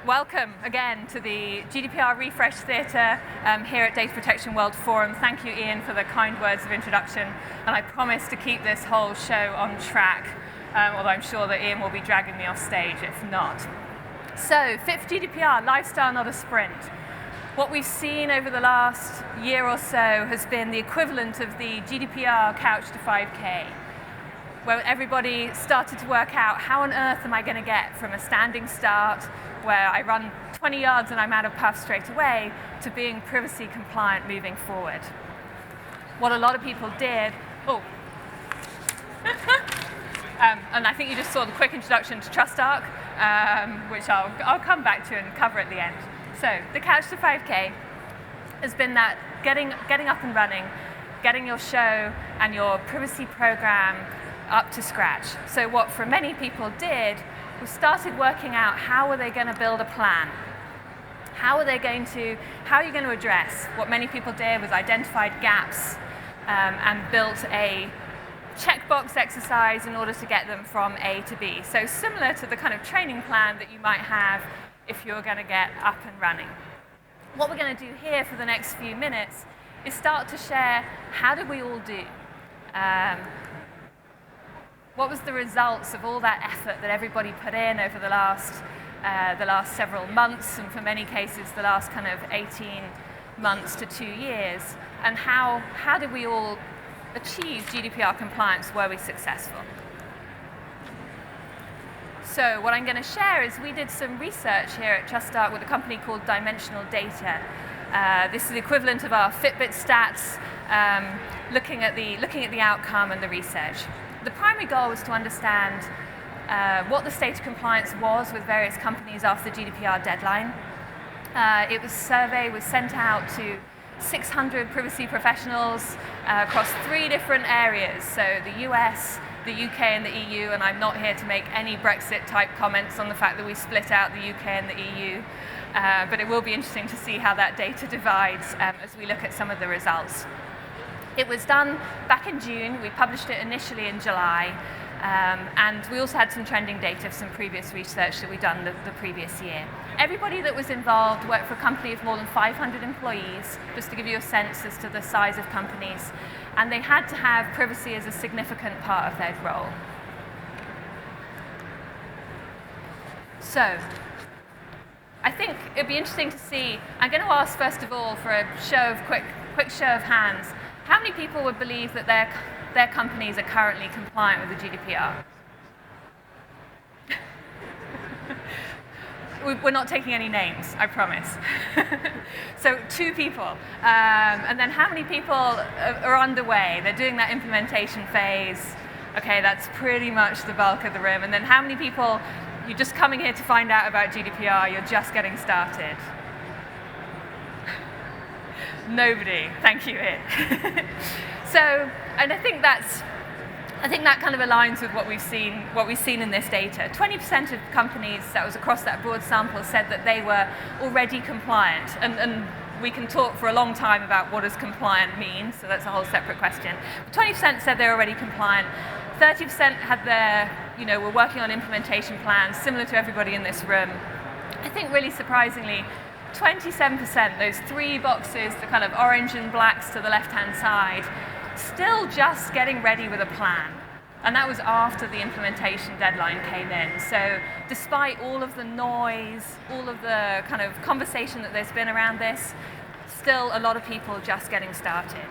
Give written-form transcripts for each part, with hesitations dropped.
welcome again to the GDPR Refresh Theatre here at Data Protection World Forum. Thank you, Ian, for the kind words of introduction. And I promise to keep this whole show on track, although I'm sure that Ian will be dragging me off stage if not. So, Fit for GDPR, lifestyle, not a sprint. What we've seen over the last year or so has been the equivalent of the GDPR couch to 5K, where everybody started to work out how on earth am I going to get from a standing start where I run 20 yards and I'm out of puff straight away to being privacy compliant moving forward. What a lot of people did, and I think you just saw the quick introduction to Trustarc, which I'll come back to and cover at the end. So the couch to 5K has been that getting up and running, getting your show and your privacy program up to scratch. So what for many people did was started working out how are they going to build a plan. How are you going to address? What many people did was identified gaps and built a checkbox exercise in order to get them from A to B. So similar to the kind of training plan that you might have if you're going to get up and running. What we're going to do here for the next few minutes is start to share how did we all do? What was the results of all that effort that everybody put in over the last several months, and for many cases the last kind of 18 months to 2 years, and how did we all achieve GDPR compliance? Were we successful? So what I'm going to share is we did some research here at Trustarc with a company called Dimensional Data. This is the equivalent of our Fitbit stats, looking at the outcome and the research. The primary goal was to understand what the state of compliance was with various companies after the GDPR deadline. Survey was sent out to 600 privacy professionals across 3 different areas, so the US, the UK and the EU, and I'm not here to make any Brexit type comments on the fact that we split out the UK and the EU, but it will be interesting to see how that data divides as we look at some of the results. It was done back in June. We published it initially in July, and we also had some trending data of some previous research that we'd done the previous year. Everybody that was involved worked for a company of more than 500 employees, just to give you a sense as to the size of companies, and they had to have privacy as a significant part of their role. So, I think it'd be interesting to see. I'm going to ask first of all for a quick show of hands. How many people would believe that their companies are currently compliant with the GDPR? We're not taking any names, I promise. So 2 people. And then how many people are underway? They're doing that implementation phase. Okay, that's pretty much the bulk of the room. And then how many people, you're just coming here to find out about GDPR, you're just getting started? Nobody. Thank you, Ian. So, and I think that kind of aligns with what we've seen in this data. 20% of companies, that was across that broad sample, said that they were already compliant. And we can talk for a long time about what does compliant mean, so that's a whole separate question. But 20% said they're already compliant. 30% were working on implementation plans, similar to everybody in this room. I think really surprisingly, 27%, those 3 boxes, the kind of orange and blacks to the left-hand side, still just getting ready with a plan. And that was after the implementation deadline came in. So despite all of the noise, all of the kind of conversation that there's been around this, still a lot of people just getting started.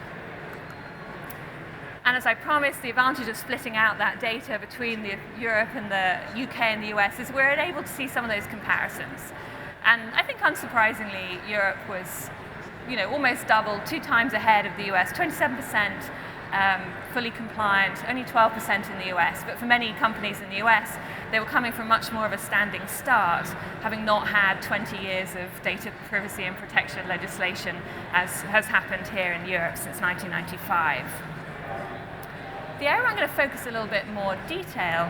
And as I promised, the advantage of splitting out that data between Europe and the UK and the US is we're able to see some of those comparisons. And I think unsurprisingly, Europe was almost double, 2 times ahead of the US, 27% fully compliant, only 12% in the US. But for many companies in the US, they were coming from much more of a standing start, having not had 20 years of data privacy and protection legislation, as has happened here in Europe since 1995. The area I'm going to focus a little bit more detail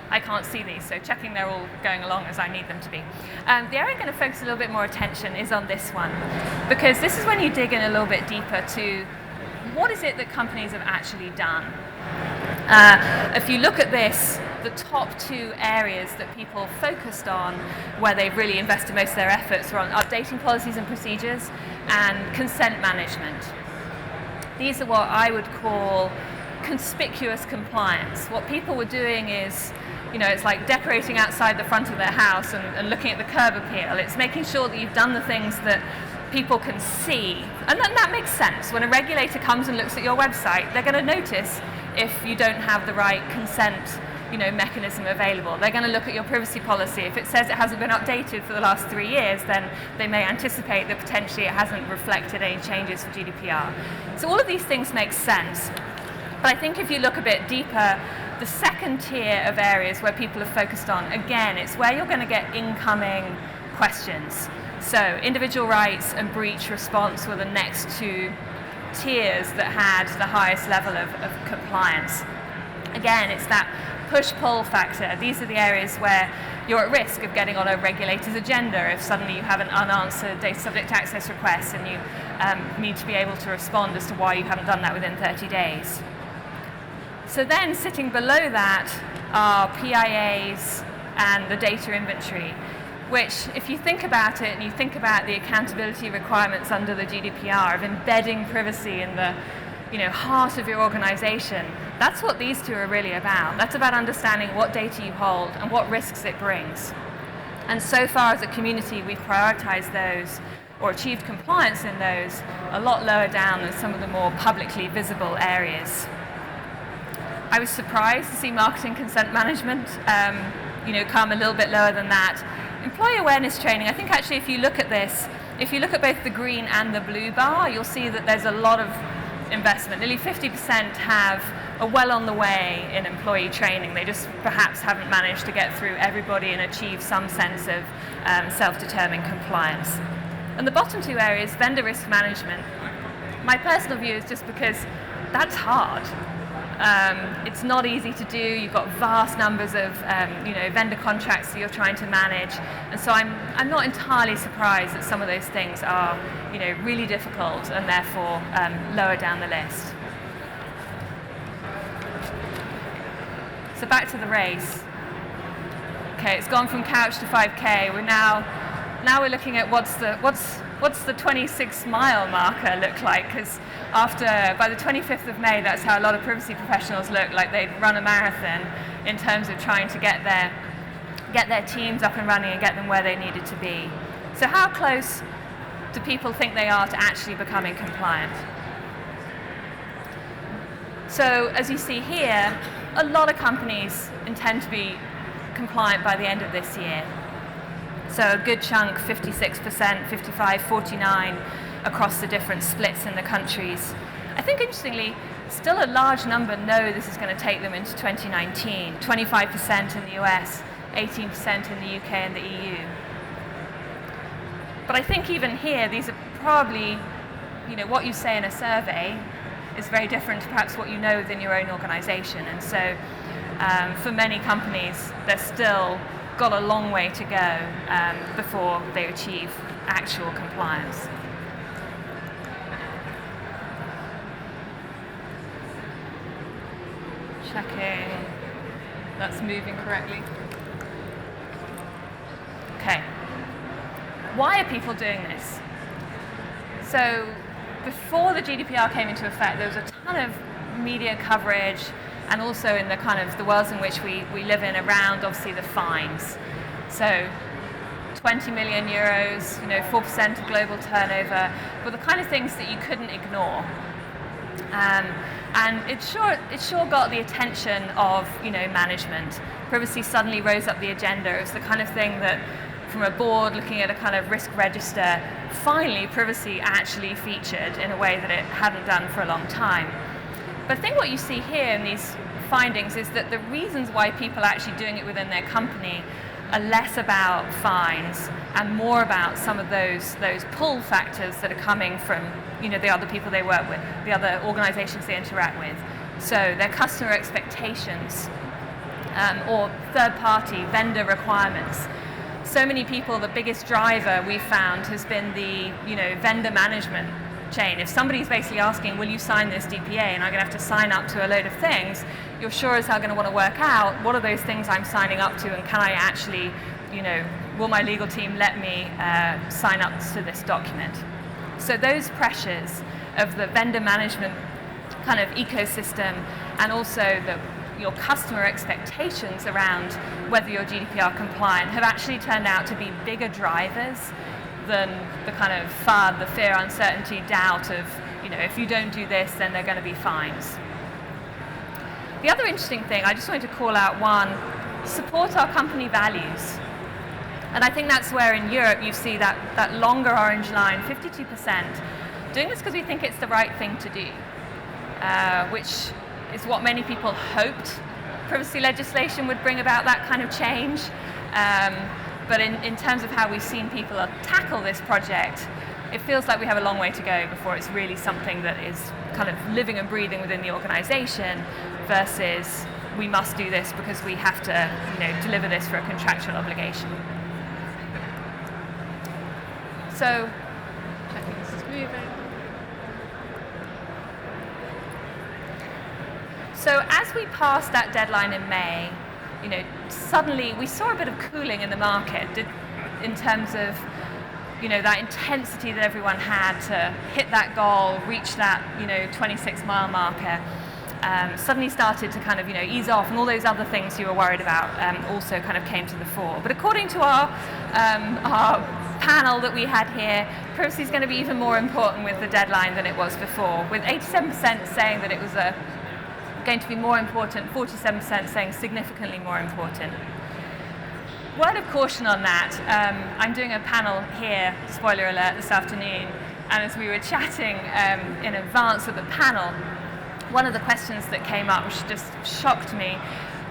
I can't see these, so checking they're all going along as I need them to be. The area I'm going to focus a little bit more attention is on this one, because this is when you dig in a little bit deeper to what is it that companies have actually done. If you look at this, the top two areas that people focused on, where they've really invested most of their efforts, are on updating policies and procedures and consent management. These are what I would call conspicuous compliance. What people were doing is, it's like decorating outside the front of their house and looking at the curb appeal. It's making sure that you've done the things that people can see. And then that makes sense. When a regulator comes and looks at your website, they're going to notice if you don't have the right consent mechanism available. They're going to look at your privacy policy. If it says it hasn't been updated for the last 3 years, then they may anticipate that potentially it hasn't reflected any changes for GDPR. So all of these things make sense. But I think if you look a bit deeper, the second tier of areas where people are focused on, again, it's where you're going to get incoming questions. So individual rights and breach response were the next two tiers that had the highest level of compliance. Again, it's that push-pull factor. These are the areas where you're at risk of getting on a regulator's agenda if suddenly you have an unanswered data subject access request and you need to be able to respond as to why you haven't done that within 30 days. So then sitting below that are PIAs and the data inventory, which, if you think about it and you think about the accountability requirements under the GDPR of embedding privacy in the heart of your organization, that's what these two are really about. That's about understanding what data you hold and what risks it brings. And so far as a community, we've prioritized those or achieved compliance in those a lot lower down than some of the more publicly visible areas. I was surprised to see marketing consent management come a little bit lower than that. Employee awareness training, I think actually if you look at this, if you look at both the green and the blue bar, you'll see that there's a lot of investment. Nearly 50% are well on the way in employee training. They just perhaps haven't managed to get through everybody and achieve some sense of self-determined compliance. And the bottom two areas, vendor risk management. My personal view is just because that's hard. It's not easy to do. You've got vast numbers of vendor contracts that you're trying to manage, and so I'm not entirely surprised that some of those things are really difficult and therefore lower down the list. So back to the race. Okay, it's gone from couch to 5K. Now we're looking at what's the 26-mile marker look like? Because by the 25th of May, that's how a lot of privacy professionals look like they'd run a marathon in terms of trying to get their teams up and running and get them where they needed to be. So how close do people think they are to actually becoming compliant? So as you see here, a lot of companies intend to be compliant by the end of this year. So a good chunk, 56%, 55, 49 across the different splits in the countries. I think interestingly, still a large number know this is going to take them into 2019. 25% in the US, 18% in the UK and the EU. But I think even here, these are probably, what you say in a survey is very different to perhaps what you know within your own organization. And so for many companies, they're still got a long way to go before they achieve actual compliance. Checking that's moving correctly. Okay. Why are people doing this? So before the GDPR came into effect, there was a ton of media coverage and also in the kind of the worlds in which we live in around obviously the fines. So 20 million euros, 4% of global turnover, were the kind of things that you couldn't ignore. And it sure got the attention of management. Privacy suddenly rose up the agenda. It was the kind of thing that, from a board looking at a kind of risk register, finally privacy actually featured in a way that it hadn't done for a long time. But I think what you see here in these findings is that the reasons why people are actually doing it within their company are less about fines and more about some of those pull factors that are coming from the other people they work with, the other organizations they interact with. So their customer expectations or third-party vendor requirements. So many people, the biggest driver we've found has been the vendor management chain. If somebody's basically asking, will you sign this DPA, and I'm going to have to sign up to a load of things, you're sure as hell going to want to work out what are those things I'm signing up to, and can I actually, will my legal team let me sign up to this document? So those pressures of the vendor management kind of ecosystem, and also your customer expectations around whether you're GDPR compliant, have actually turned out to be bigger drivers than the kind of FUD, the fear, uncertainty, doubt of, if you don't do this, then there are going to be fines. The other interesting thing, I just wanted to call out one, support our company values. And I think that's where in Europe you see that longer orange line, 52%, doing this because we think it's the right thing to do, which is what many people hoped privacy legislation would bring about that kind of change. But in terms of how we've seen people tackle this project, it feels like we have a long way to go before it's really something that is kind of living and breathing within the organization versus we must do this because we have to deliver this for a contractual obligation. So, checking this is moving. So as we passed that deadline in May, suddenly we saw a bit of cooling in the market in terms of, that intensity that everyone had to hit that goal, reach that, 26-mile marker. Suddenly started to kind of, ease off, and all those other things you were worried about also kind of came to the fore. But according to our panel that we had here, privacy is going to be even more important with the deadline than it was before, with 87% saying that it was going to be more important, 47% saying significantly more important. Word of caution on that, I'm doing a panel here, spoiler alert, this afternoon, and as we were chatting in advance of the panel, one of the questions that came up, which just shocked me,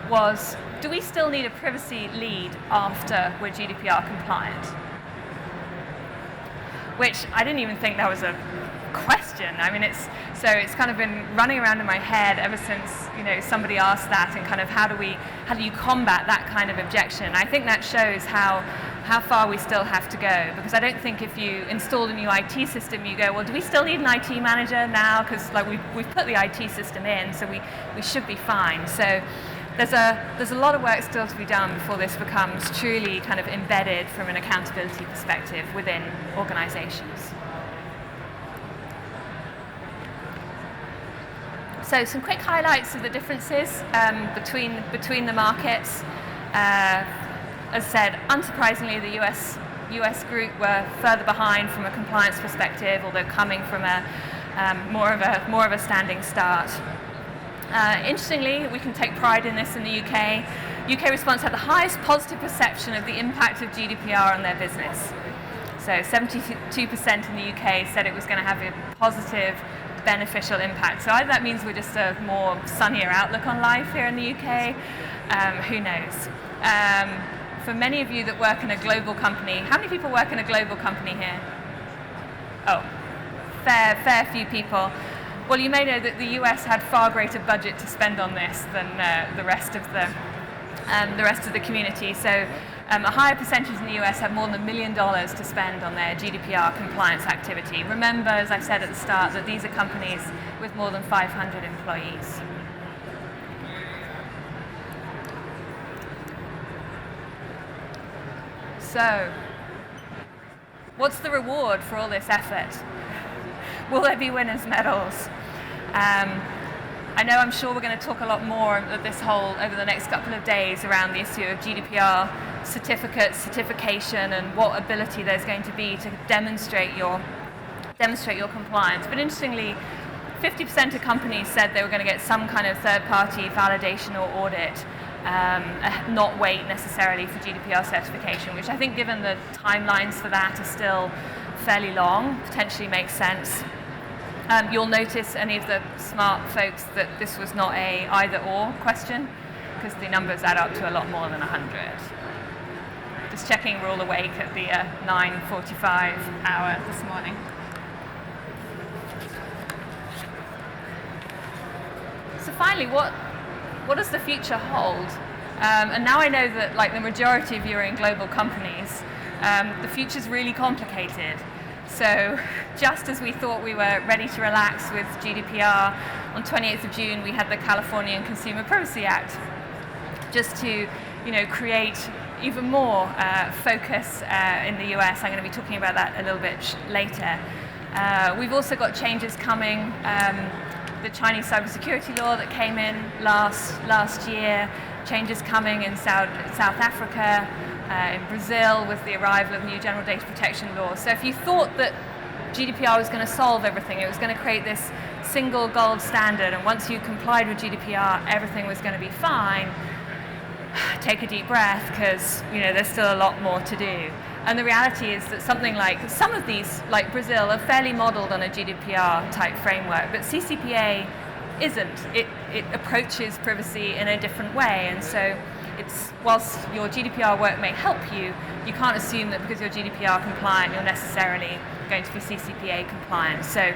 was, do we still need a privacy lead after we're GDPR compliant? Which I didn't even think that was a question. I mean, it's kind of been running around in my head ever since somebody asked that, and kind of how do you combat that kind of objection? I think that shows how far we still have to go, because I don't think if you install a new IT system you go, well, do we still need an IT manager now, because we've put the IT system in, so we should be fine. So there's a lot of work still to be done before this becomes truly kind of embedded from an accountability perspective within organizations. So some quick highlights of the differences between the markets. As I said, unsurprisingly, the US group were further behind from a compliance perspective, although coming from more of a standing start. Interestingly, we can take pride in this in the UK. UK response had the highest positive perception of the impact of GDPR on their business. So 72% in the UK said it was going to have a positive, beneficial impact. So either that means we're just a more sunnier outlook on life here in the UK, who knows. For many of you that work in a global company, how many people work in a global company here? Oh, fair few people. Well, you may know that the US had far greater budget to spend on this than the rest of the community. So a higher percentage in the US have more than $1 million to spend on their GDPR compliance activity. Remember, as I said at the start, that these are companies with more than 500 employees. So, what's the reward for all this effort? Will there be winners' medals? I'm sure we're going to talk a lot more of over the next couple of days around the issue of GDPR certificates, certification, and what ability there's going to be to demonstrate your compliance. But interestingly, 50% of companies said they were going to get some kind of third-party validation or audit, not wait necessarily for GDPR certification, which I think, given the timelines for that are still fairly long, potentially makes sense. You'll notice, any of the smart folks, that this was not a either-or question, because the numbers add up to a lot more than 100. Just checking we're all awake at the 9:45 hour this morning. So finally, what does the future hold? And now I know that, like the majority of you are in global companies, the future's really complicated. So just as we thought we were ready to relax with GDPR, on 28th of June we had the Californian Consumer Privacy Act, just to create even more focus in the US. I'm going to be talking about that a little bit later. We've also got changes coming. The Chinese cybersecurity law that came in last year, changes coming in South Africa, in Brazil with the arrival of new general data protection laws. So if you thought that GDPR was going to solve everything, it was going to create this single gold standard, and once you complied with GDPR, everything was going to be fine, take a deep breath, because there's still a lot more to do. And the reality is that some of these, like Brazil, are fairly modeled on a GDPR type framework, but CCPA isn't. It approaches privacy in a different way, and so whilst your GDPR work may help you, you can't assume that because you're GDPR compliant, you're necessarily going to be CCPA compliant. So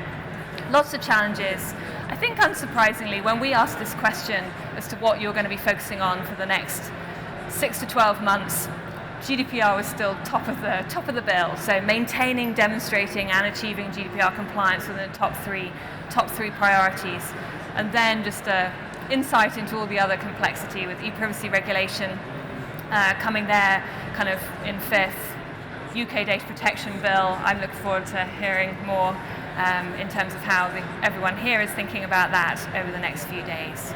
lots of challenges. I think unsurprisingly, when we asked this question as to what you're going to be focusing on for the next 6 to 12 months, GDPR was still top of the bill. So maintaining, demonstrating, and achieving GDPR compliance were the top three priorities. And then just insight into all the other complexity with e-privacy regulation coming there kind of in fifth. UK data protection bill, I'm looking forward to hearing more in terms of how everyone here is thinking about that over the next few days.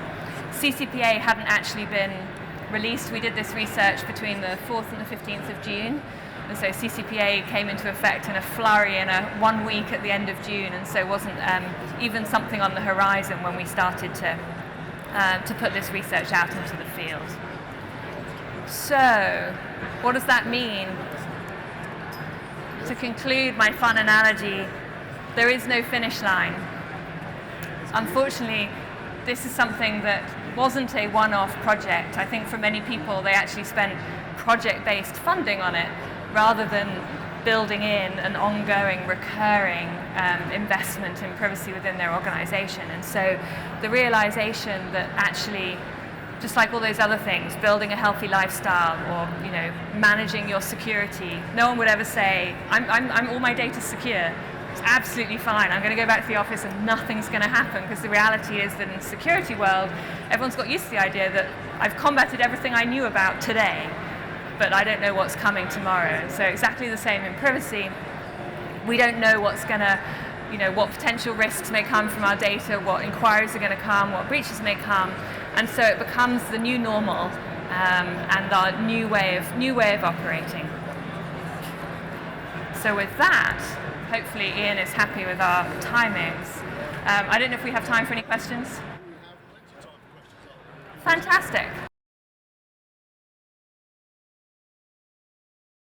CCPA hadn't actually been released. We did this research between the 4th and the 15th of June, and so CCPA came into effect in a flurry in 1 week at the end of June, and so wasn't even something on the horizon when we started to put this research out into the field. So, what does that mean? To conclude my fun analogy, there is no finish line. Unfortunately, this is something that wasn't a one-off project. I think for many people, they actually spent project-based funding on it rather than building in an ongoing, recurring investment in privacy within their organization. And so the realization that actually, just like all those other things, building a healthy lifestyle or managing your security, no one would ever say, I'm all my data's secure. It's absolutely fine. I'm going to go back to the office and nothing's going to happen, because the reality is that in the security world, everyone's got used to the idea that I've combated everything I knew about today, but I don't know what's coming tomorrow. So exactly the same in privacy. We don't know what's going to, what potential risks may come from our data, what inquiries are going to come, what breaches may come, and so it becomes the new normal and our new way of operating. So with that, hopefully Ian is happy with our timings. I don't know if we have time for any questions. Fantastic.